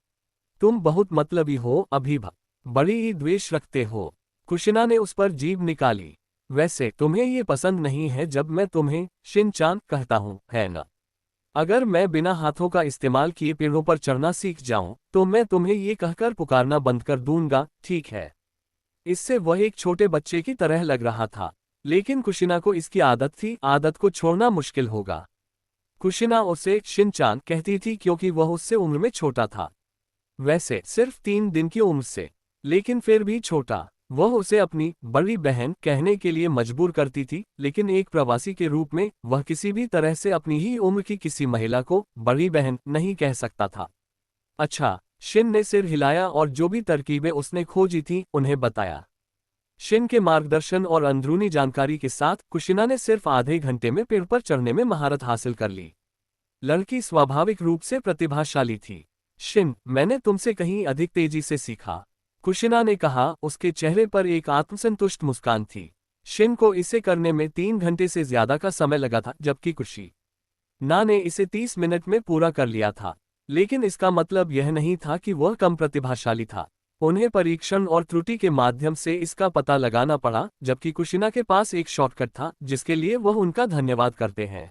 [SPEAKER 1] तुम बहुत मतलबी हो अभिभा, बड़ी ही द्वेष रखते हो। कुशिना ने उस पर जीभ निकाली। वैसे तुम्हें ये पसंद नहीं है जब मैं तुम्हें शिन-चान कहता हूँ, है ना? अगर मैं बिना हाथों का इस्तेमाल किए पेड़ों पर चढ़ना सीख जाऊं, तो मैं तुम्हें ये कहकर पुकारना बंद कर दूंगा, ठीक है? इससे वह एक छोटे बच्चे की तरह लग रहा था, लेकिन कुशिना को इसकी आदत थी, आदत को छोड़ना मुश्किल होगा। कुशिना उसे शिन-चान कहती थी क्योंकि वह उससे उम्र में छोटा था। वैसे सिर्फ 3 दिन की उम्र से, लेकिन फिर भी छोटा। वह उसे अपनी बड़ी बहन कहने के लिए मजबूर करती थी, लेकिन एक प्रवासी के रूप में वह किसी भी तरह से अपनी ही उम्र की किसी महिला को बड़ी बहन नहीं कह सकता था। अच्छा, शिन ने सिर हिलाया और जो भी तरकीबें उसने खोजी थी उन्हें बताया। शिन के मार्गदर्शन और अंदरूनी जानकारी के साथ कुशिना ने सिर्फ आधे घंटे में पेड़ पर चढ़ने में महारत हासिल कर ली। लड़की स्वाभाविक रूप से प्रतिभाशाली थी। शिन, मैंने तुमसे कहीं अधिक तेजी से सीखा, कुशिना ने कहा। उसके चेहरे पर एक आत्मसंतुष्ट मुस्कान थी। शिन को इसे करने में 3 घंटे से ज्यादा का समय लगा था, जबकि कुशिना ने इसे 30 मिनट में पूरा कर लिया था। लेकिन इसका मतलब यह नहीं था कि वह कम प्रतिभाशाली था। उन्हें परीक्षण और त्रुटि के माध्यम से इसका पता लगाना पड़ा, जबकि कुशिना के पास एक शॉर्टकट था जिसके लिए वह उनका धन्यवाद करते हैं।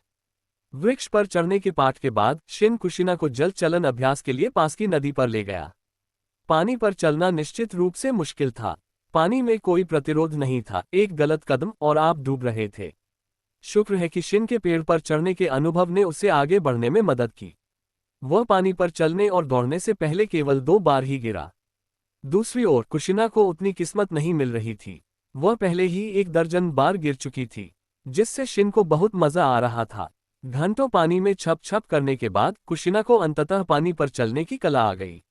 [SPEAKER 1] वृक्ष पर चढ़ने के पाठ के बाद शिन कुशिना को जल चलन अभ्यास के लिए पास की नदी पर ले गया। पानी पर चलना निश्चित रूप से मुश्किल था। पानी में कोई प्रतिरोध नहीं था, एक गलत कदम और आप डूब रहे थे। शुक्र है कि शिन के पेड़ पर चढ़ने के अनुभव ने उसे आगे बढ़ने में मदद की। वह पानी पर चलने और दौड़ने से पहले केवल 2 बार ही गिरा। दूसरी ओर कुशिना को उतनी किस्मत नहीं मिल रही थी। वह पहले ही 1 दर्जन बार गिर चुकी थी, जिससे शिन को बहुत मजा आ रहा था। घंटों पानी में छप छप करने के बाद कुशिना को अंततः पानी पर चलने की कला आ गई।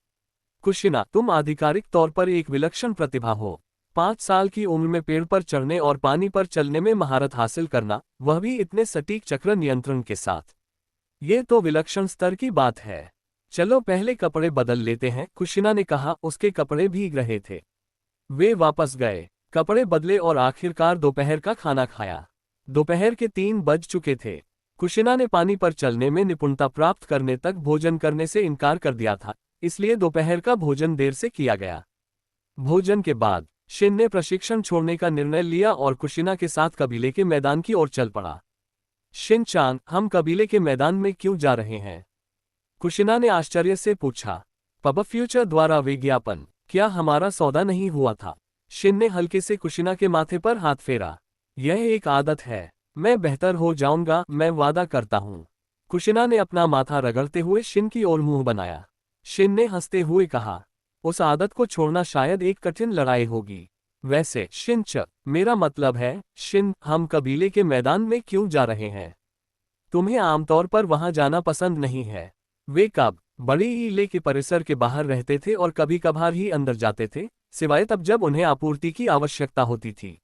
[SPEAKER 1] कुशिना, तुम आधिकारिक तौर पर एक विलक्षण प्रतिभा हो। 5 साल की उम्र में पेड़ पर चढ़ने और पानी पर चलने में महारत हासिल करना, वह भी इतने सटीक चक्र नियंत्रण के साथ। ये तो विलक्षण स्तर की बात है। चलो पहले कपड़े बदल लेते हैं, कुशिना ने कहा। उसके कपड़े भीग रहे थे। वे वापस गए, कपड़े बदले और आखिरकार दोपहर का खाना खाया। दोपहर के 3 बज चुके थे। कुशिना ने पानी पर चलने में निपुणता प्राप्त करने तक भोजन करने से इनकार कर दिया था, इसलिए दोपहर का भोजन देर से किया गया। भोजन के बाद शिन ने प्रशिक्षण छोड़ने का निर्णय लिया और कुशिना के साथ कबीले के मैदान की ओर चल पड़ा। शिन-चान, हम कबीले के मैदान में क्यों जा रहे हैं? कुशिना ने आश्चर्य से पूछा। पब फ्यूचर द्वारा विज्ञापन, क्या हमारा सौदा नहीं हुआ था? शिन ने हल्के से कुशिना के माथे पर हाथ फेरा। यह एक आदत है, मैं बेहतर हो जाऊंगा, मैं वादा करता हूँ। कुशिना ने अपना माथा रगड़ते हुए शिन की ओर मुंह बनाया। शिन ने हंसते हुए कहा, उस आदत को छोड़ना शायद एक कठिन लड़ाई होगी। वैसे शिन-च, मेरा मतलब है, शिन, हम कबीले के मैदान में क्यों जा रहे हैं? तुम्हें आमतौर पर वहां जाना पसंद नहीं है। वे कब बड़ी इले के परिसर के बाहर रहते थे और कभी कभार ही अंदर जाते थे, सिवाय तब जब उन्हें आपूर्ति की आवश्यकता होती थी।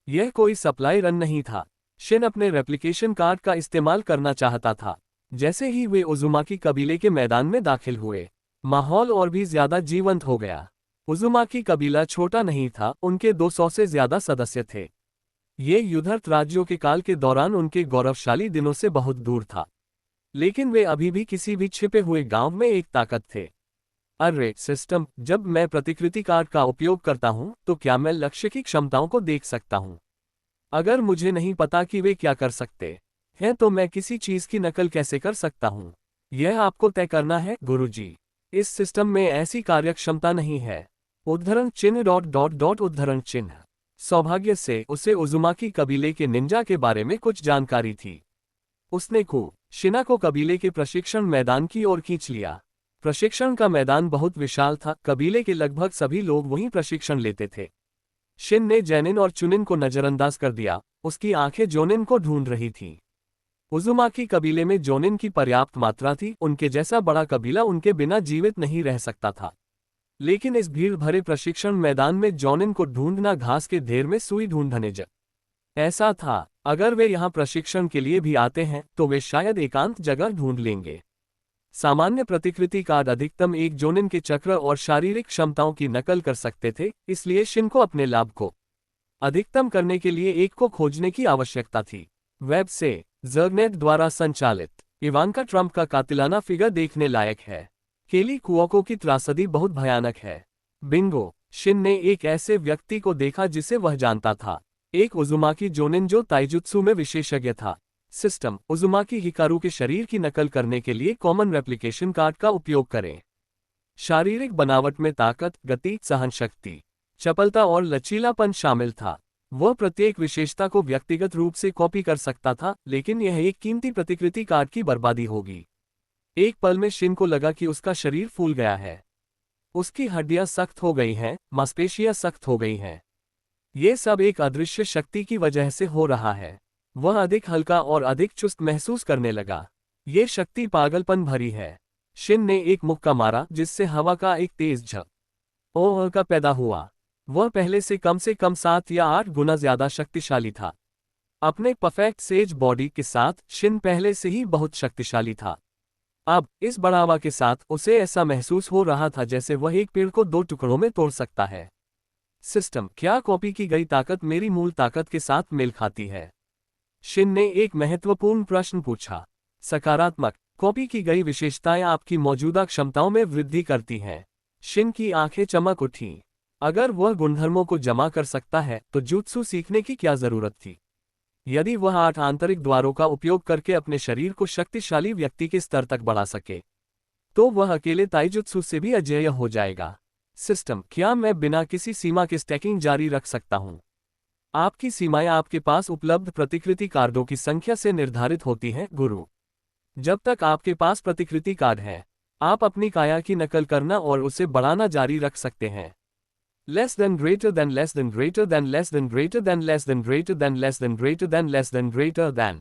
[SPEAKER 1] यह कोई सप्लाई रन नहीं था। शिन अपने रेप्लिकेशन कार्ड का इस्तेमाल करना चाहता था। जैसे ही वे उजुमाकी कबीले के मैदान में दाखिल हुए, माहौल और भी ज्यादा जीवंत हो गया। उजुमाकी कबीला छोटा नहीं था, उनके 200 से ज्यादा सदस्य थे। ये युद्धरत राज्यों के काल के दौरान उनके गौरवशाली दिनों से बहुत दूर था, लेकिन वे अभी भी किसी भी छिपे हुए गांव में एक ताकत थे। अरे सिस्टम, जब मैं प्रतिकृति कार्ड का उपयोग करता हूं, तो क्या मैं लक्ष्य की क्षमताओं को देख सकता हूं? अगर मुझे नहीं पता कि वे क्या कर सकते हैं, तो मैं किसी चीज की नकल कैसे कर सकता हूं? यह आपको तय करना है, गुरुजी। इस सिस्टम में ऐसी कार्यक्षमता नहीं है। उद्धरण चिन्ह उद्धरण चिन्ह। सौभाग्य से उसे उजुमाकी कबीले के निंजा के बारे में कुछ जानकारी थी। उसने कुशिना को कबीले के प्रशिक्षण मैदान की ओर खींच लिया। प्रशिक्षण का मैदान बहुत विशाल था, कबीले के लगभग सभी लोग वहीं प्रशिक्षण लेते थे। शिन ने जैनिन और चुनिन को नजरअंदाज कर दिया, उसकी आंखें जोनिन को ढूंढ रही थीं। उजुमाकी कबीले में जोनिन की पर्याप्त मात्रा थी, उनके जैसा बड़ा कबीला उनके बिना जीवित नहीं रह सकता था। लेकिन इस भीड़ भरे प्रशिक्षण मैदान में जोनिन को ढूंढना घास के ढेर में सुई ढूंढने ऐसा था। अगर वे यहाँ प्रशिक्षण के लिए भी आते हैं, तो वे शायद एकांत जगह ढूंढ लेंगे। सामान्य प्रतिकृति कार्ड अधिकतम एक जोनिन के चक्र और शारीरिक क्षमताओं की नकल कर सकते थे, इसलिए शिन को अपने लाभ को अधिकतम करने के लिए एक को खोजने की आवश्यकता थी। वेब से जर्नेट द्वारा संचालित इवांका ट्रंप का कातिलाना फिगर देखने लायक है। केली कुओको की त्रासदी बहुत भयानक है। बिंगो, शिन ने एक ऐसे व्यक्ति को देखा जिसे वह जानता था, एक उजुमाकी जोनिन जो ताइजुत्सु में विशेषज्ञ था। सिस्टम, उजुमाकी हिकारू के शरीर की नकल करने के लिए कॉमन रेप्लिकेशन कार्ड का उपयोग करें। शारीरिक बनावट में ताकत, गति, सहनशक्ति, चपलता और लचीलापन शामिल था। वह प्रत्येक विशेषता को व्यक्तिगत रूप से कॉपी कर सकता था, लेकिन यह एक कीमती प्रतिकृति कार्ड की बर्बादी होगी। एक पल में शिन को लगा कि उसका शरीर फूल गया है। उसकी हड्डियां सख्त हो गई हैं, मांसपेशियां सख्त हो गई हैं। ये सब एक अदृश्य शक्ति की वजह से हो रहा है। वह अधिक हल्का और अधिक चुस्त महसूस करने लगा। ये शक्ति पागलपन भरी है। शिन ने एक मुक्का मारा जिससे हवा का एक तेज झोंका का पैदा हुआ। वह पहले से कम 7 या 8 गुना ज्यादा शक्तिशाली था। अपने परफेक्ट सेज बॉडी के साथ शिन पहले से ही बहुत शक्तिशाली था। अब इस बढ़ावा के साथ उसे ऐसा महसूस हो रहा था जैसे वह एक पेड़ को 2 टुकड़ों में तोड़ सकता है। सिस्टम, क्या कॉपी की गई ताकत मेरी मूल ताकत के साथ मेल खाती है? शिन ने एक महत्वपूर्ण प्रश्न पूछा। सकारात्मक, कॉपी की गई विशेषताएं आपकी मौजूदा क्षमताओं में वृद्धि करती हैं। शिन की आंखें चमक उठीं। अगर वह गुणधर्मों को जमा कर सकता है तो जुत्सु सीखने की क्या जरूरत थी? यदि वह 8 आंतरिक द्वारों का उपयोग करके अपने शरीर को शक्तिशाली व्यक्ति के स्तर तक बढ़ा सके, तो वह अकेले ताइजुत्सु से भी अजेय हो जाएगा। सिस्टम, क्या मैं बिना किसी सीमा के स्टैकिंग जारी रख सकता हूं? आपकी सीमाएं आपके पास उपलब्ध प्रतिकृति कार्डों की संख्या से निर्धारित होती हैं, गुरु। जब तक आपके पास प्रतिकृति कार्ड है, आप अपनी काया की नकल करना और उसे बढ़ाना जारी रख सकते हैं। Less than greater than less than greater than less than greater than less than greater than less than greater than less than greater than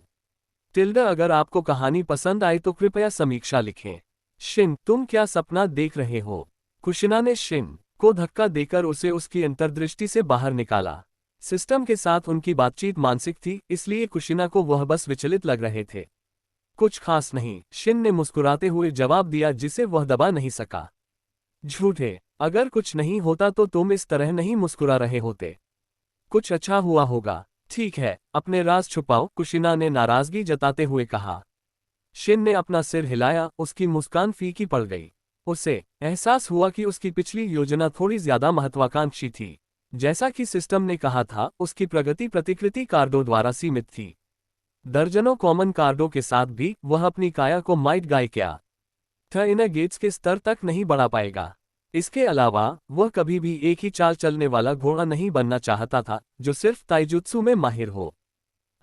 [SPEAKER 1] tilde. अगर आपको कहानी पसंद आई तो कृपया समीक्षा लिखें। शिन, तुम क्या सपना देख रहे हो? कुशिना ने शिन को धक्का देकर उसे उसकी अंतर्दृष्टि से बाहर निकाला। सिस्टम के साथ उनकी बातचीत मानसिक थी, इसलिए कुशिना को वह बस विचलित लग रहे थे। कुछ खास नहीं, शिन ने मुस्कुराते हुए जवाब दिया जिसे वह दबा नहीं सका। झूठे, अगर कुछ नहीं होता तो तुम इस तरह नहीं मुस्कुरा रहे होते। कुछ अच्छा हुआ होगा। ठीक है, अपने राज छुपाओ, कुशिना ने नाराजगी जताते हुए कहा। शिन ने अपना सिर हिलाया, उसकी मुस्कान फीकी पड़ गई। उसे एहसास हुआ कि उसकी पिछली योजना थोड़ी ज्यादा महत्वाकांक्षी थी। जैसा कि सिस्टम ने कहा था, उसकी प्रगति प्रतिकृति कार्डों द्वारा सीमित थी। दर्जनों कॉमन कार्डों के साथ भी वह अपनी काया को माइट गाय क्या इनर गेट्स के स्तर तक नहीं बढ़ा पाएगा। इसके अलावा वह कभी भी एक ही चाल चलने वाला घोड़ा नहीं बनना चाहता था जो सिर्फ ताइजुत्सु में माहिर हो।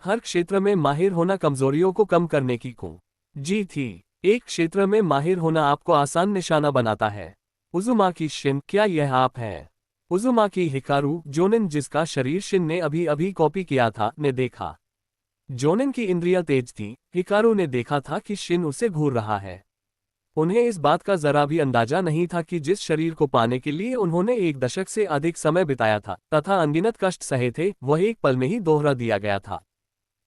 [SPEAKER 1] हर क्षेत्र में माहिर होना कमजोरियों को कम करने की कुंजी थी। एक क्षेत्र में माहिर होना आपको आसान निशाना बनाता है। उजुमाकी शिन, क्या यह आप हैं? उजुमाकी हिकारू जोनिन, जिसका शरीर शिन ने अभी अभी कॉपी किया था, ने देखा। जोनिन की इंद्रियां तेज थी। हिकारू ने देखा था कि शिन उसे घूर रहा है। उन्हें इस बात का जरा भी अंदाजा नहीं था कि जिस शरीर को पाने के लिए उन्होंने 1 दशक से अधिक समय बिताया था तथा अनगिनत कष्ट सहे थे, वह एक पल में ही दोहरा दिया गया था।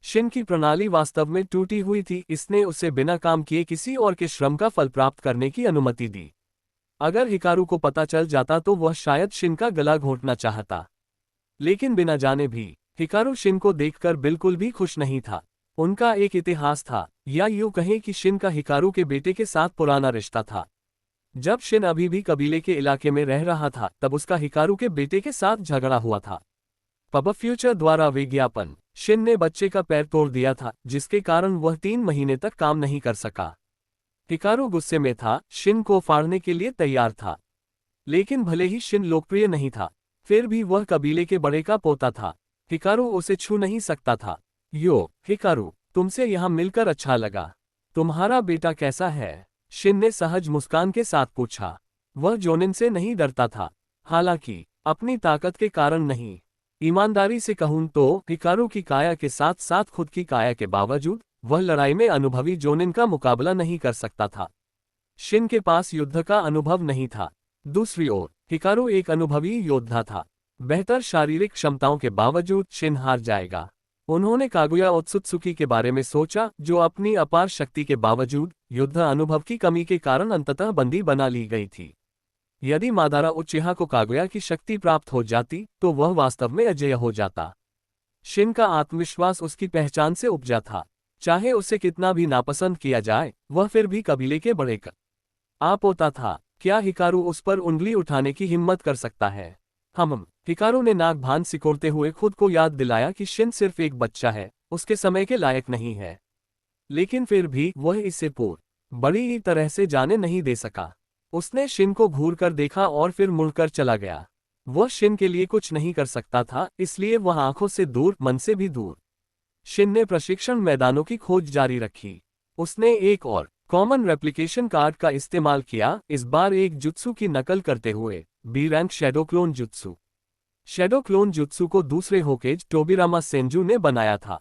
[SPEAKER 1] शिन की प्रणाली वास्तव में टूटी हुई थी। इसने उसे बिना काम किए किसी और के श्रम का फल प्राप्त करने की अनुमति दी। अगर हिकारू को पता चल जाता तो वह शायद शिन का गला घोंटना चाहता, लेकिन बिना जाने भी हिकारू शिन को देखकर बिल्कुल भी खुश नहीं था। उनका एक इतिहास था, या यूं कहें कि शिन का हिकारू के बेटे के साथ पुराना रिश्ता था। जब शिन अभी भी कबीले के इलाके में रह रहा था तब उसका हिकारू के बेटे के साथ झगड़ा हुआ था। पब फ्यूचर द्वारा विज्ञापन, शिन ने बच्चे का पैर तोड़ दिया था जिसके कारण वह 3 महीने तक काम नहीं कर सका। हिकारू गुस्से में था, शिन को फाड़ने के लिए तैयार था। लेकिन भले ही शिन लोकप्रिय नहीं था, फिर भी वह कबीले के बड़े का पोता था। हिकारू उसे छू नहीं सकता था। यो हिकारू, तुमसे यहाँ मिलकर अच्छा लगा। तुम्हारा बेटा कैसा है? शिन ने सहज मुस्कान के साथ पूछा। वह जोनिन से नहीं डरता था, हालांकि अपनी ताकत के कारण नहीं। ईमानदारी से कहूं तो हिकारू की काया के साथ साथ खुद की काया के बावजूद वह लड़ाई में अनुभवी जोनिन का मुकाबला नहीं कर सकता था। शिन के पास युद्ध का अनुभव नहीं था। दूसरी ओर हिकारू एक अनुभवी योद्धा था। बेहतर शारीरिक क्षमताओं के बावजूद शिन हार जाएगा। उन्होंने कागुया ओत्सुत्सुकी के बारे में सोचा, जो अपनी अपार शक्ति के बावजूद युद्ध अनुभव की कमी के कारण अंततः बंदी बना ली गई थी। यदि मादारा उचिहा को कागुया की शक्ति प्राप्त हो जाती तो वह वास्तव में अजेय हो जाता। शिन का आत्मविश्वास उसकी पहचान से उपजा था। चाहे उसे कितना भी नापसंद किया जाए, वह फिर भी कबीले के बड़े का आप होता था। क्या हिकारू उस पर उंगली उठाने की हिम्मत कर सकता है? हिकारू ने नाक भान सिकोड़ते हुए खुद को याद दिलाया कि शिन सिर्फ एक बच्चा है, उसके समय के लायक नहीं है। लेकिन फिर भी वह इससे पूर्व बड़ी ही तरह से जाने नहीं दे सका। उसने शिन को घूर कर देखा और फिर मुड़कर चला गया। वह शिन के लिए कुछ नहीं कर सकता था, इसलिए वह आंखों से दूर, मन से भी दूर। शिन ने प्रशिक्षण मैदानों की खोज जारी रखी। उसने एक और कॉमन रेप्लिकेशन कार्ड का इस्तेमाल किया, इस बार एक जुत्सु की नकल करते हुए, बी रैंक शैडो क्लोन जुत्सु। शैडो क्लोन जुत्सु को दूसरे होकेज टोबिरामा सेंजू ने बनाया था,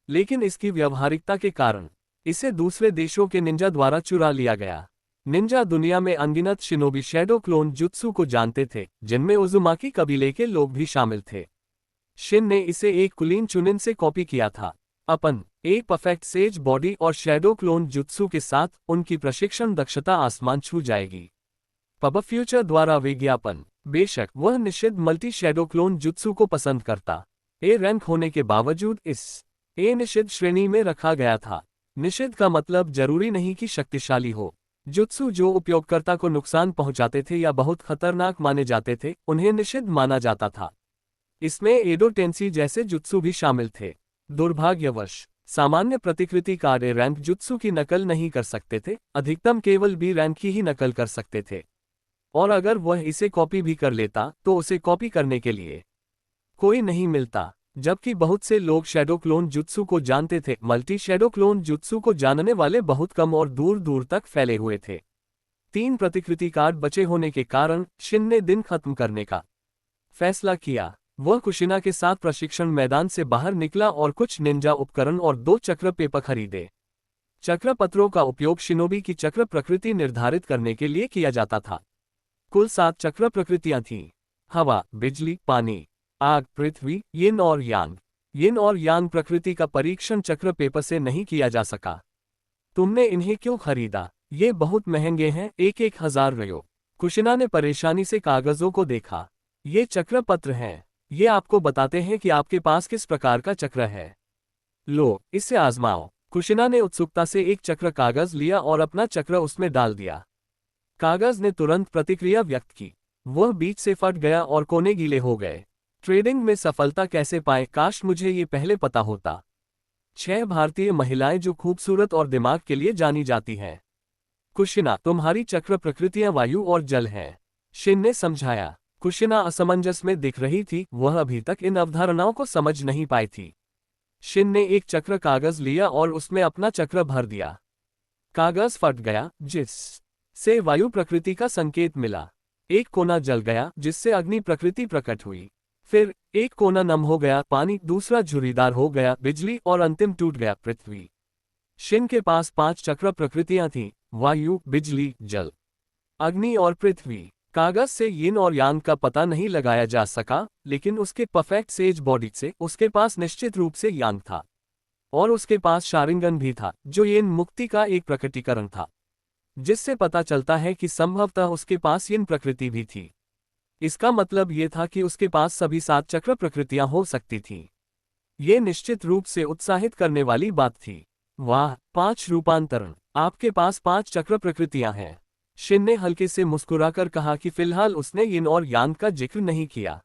[SPEAKER 1] लेकिन इसकी व्यावहारिकता के कारण इसे दूसरे देशों के निंजा द्वारा चुरा लिया गया। निंजा दुनिया में अनगिनत शिनोबी शैडो क्लोन जुत्सु को जानते थे, जिनमें उजुमाकी कबीले के लोग भी शामिल थे। शिन ने इसे एक कुलीन चुनिन से कॉपी किया था। एक परफेक्ट सेज बॉडी और शैडो क्लोन जुत्सु के साथ उनकी प्रशिक्षण दक्षता आसमान छू जाएगी। फ्यूचर द्वारा विज्ञापन। बेशक वह निषिद्ध मल्टी शैडो क्लोन जुत्सु को पसंद करता। ए रैंक होने के बावजूद इस ए निषिद्ध श्रेणी में रखा गया था। निषिद्ध का मतलब जरूरी नहीं कि शक्तिशाली हो। जुत्सु जो उपयोगकर्ता को नुकसान पहुंचाते थे या बहुत खतरनाक माने जाते थे, उन्हें निषिद्ध माना जाता था। इसमें एडो टेंसी जैसे जुत्सु भी शामिल थे। दुर्भाग्यवश सामान्य प्रतिकृति कार्ड ए रैंक जुत्सु की नकल नहीं कर सकते थे, अधिकतम केवल बी रैंक की ही नकल कर सकते थे। और अगर वह इसे कॉपी भी कर लेता तो उसे कॉपी करने के लिए कोई नहीं मिलता। जबकि बहुत से लोग शैडो क्लोन जुत्सु को जानते थे, मल्टी शैडो क्लोन जुत्सु को जानने वाले बहुत कम और दूर दूर तक फैले हुए थे। 3 प्रतिकृति कार्ड बचे होने के कारण शिन ने दिन खत्म करने का फैसला किया। वह कुशिना के साथ प्रशिक्षण मैदान से बाहर निकला और कुछ निंजा उपकरण और 2 चक्र पेपर खरीदे। चक्र पत्रों का उपयोग शिनोबी की चक्र प्रकृति निर्धारित करने के लिए किया जाता था। कुल 7 चक्र प्रकृतियां थीं: हवा, बिजली, पानी, आग, पृथ्वी, यिन और यांग। यिन और यांग प्रकृति का परीक्षण चक्र पेपर से नहीं किया जा सका। तुमने इन्हें क्यों खरीदा? ये बहुत महंगे हैं, 1,000 रयो। कुशिना ने परेशानी से कागजों को देखा। ये चक्र पत्र हैं। ये आपको बताते हैं कि आपके पास किस प्रकार का चक्र है। लो, इसे आजमाओ। कुशिना ने उत्सुकता से एक चक्र कागज लिया और अपना चक्र उसमें डाल दिया। कागज ने तुरंत प्रतिक्रिया व्यक्त की। वह बीच से फट गया और कोने गीले हो गए। ट्रेडिंग में सफलता कैसे पाएं? काश मुझे ये पहले पता होता। 6 भारतीय महिलाएं जो खूबसूरत और दिमाग के लिए जानी जाती हैं। कुशिना, तुम्हारी चक्र प्रकृतियां वायु और जल हैं, शिन ने समझाया। कुशिना असमंजस में दिख रही थी, वह अभी तक इन अवधारणाओं को समझ नहीं पाई थी। शिन ने एक चक्र कागज लिया और उसमें अपना चक्र भर दिया। कागज फट गया, जिससे वायु प्रकृति का संकेत मिला। एक कोना जल गया, जिससे अग्नि प्रकृति प्रकट हुई। फिर एक कोना नम हो गया, पानी। दूसरा झुर्रीदार हो गया, बिजली। और अंतिम टूट गया, पृथ्वी। शिन के पास 5 चक्र प्रकृतियां थीं: वायु, बिजली, जल, अग्नि और पृथ्वी। कागज से यिन और यांग का पता नहीं लगाया जा सका, लेकिन उसके परफेक्ट सेज बॉडी से उसके पास निश्चित रूप से यांग था। और उसके पास शारिंगन भी था, जो यिन मुक्ति का एक प्रकटीकरण था, जिससे पता चलता है कि संभवतः उसके पास यिन प्रकृति भी थी। इसका मतलब ये था कि उसके पास सभी 7 चक्र प्रकृतियां हो सकती थीं। ये निश्चित रूप से उत्साहित करने वाली बात थी। वाह, 5 रूपांतरण! आपके पास 5 चक्र प्रकृतियां हैं। शिन ने हल्के से मुस्कुराकर कहा कि फिलहाल उसने यिन और यांग का जिक्र नहीं किया।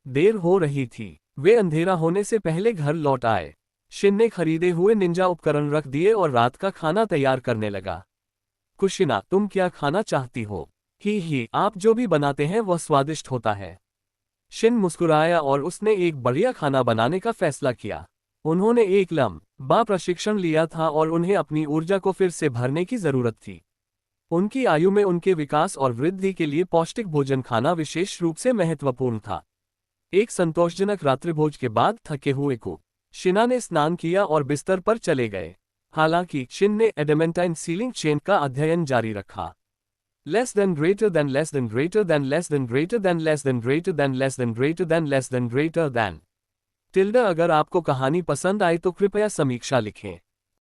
[SPEAKER 1] देर हो रही थी। वे अंधेरा होने से पहले घर लौट आए। शिन ने खरीदे हुए निंजा उपकरण रख दिए और रात का खाना तैयार करने लगा। कुशिना, तुम क्या खाना चाहती हो? ही, आप जो भी बनाते हैं वह स्वादिष्ट होता है। शिन मुस्कुराया और उसने एक बढ़िया खाना बनाने का फैसला किया। उन्होंने एक लंबा प्रशिक्षण लिया था और उन्हें अपनी ऊर्जा को फिर से भरने की जरूरत थी। उनकी आयु में उनके विकास और वृद्धि के लिए पौष्टिक भोजन खाना विशेष रूप से महत्वपूर्ण था। एक संतोषजनक रात्रिभोज के बाद थके हुए कुशिना ने स्नान किया और बिस्तर पर चले गए। हालांकि शिन ने एडमेंटाइन सीलिंग चेन का अध्ययन जारी रखा। Less than greater than less than greater than less than greater than less than greater than less than greater than less than greater than. Tilde अगर आपको कहानी पसंद आए तो कृपया समीक्षा लिखें।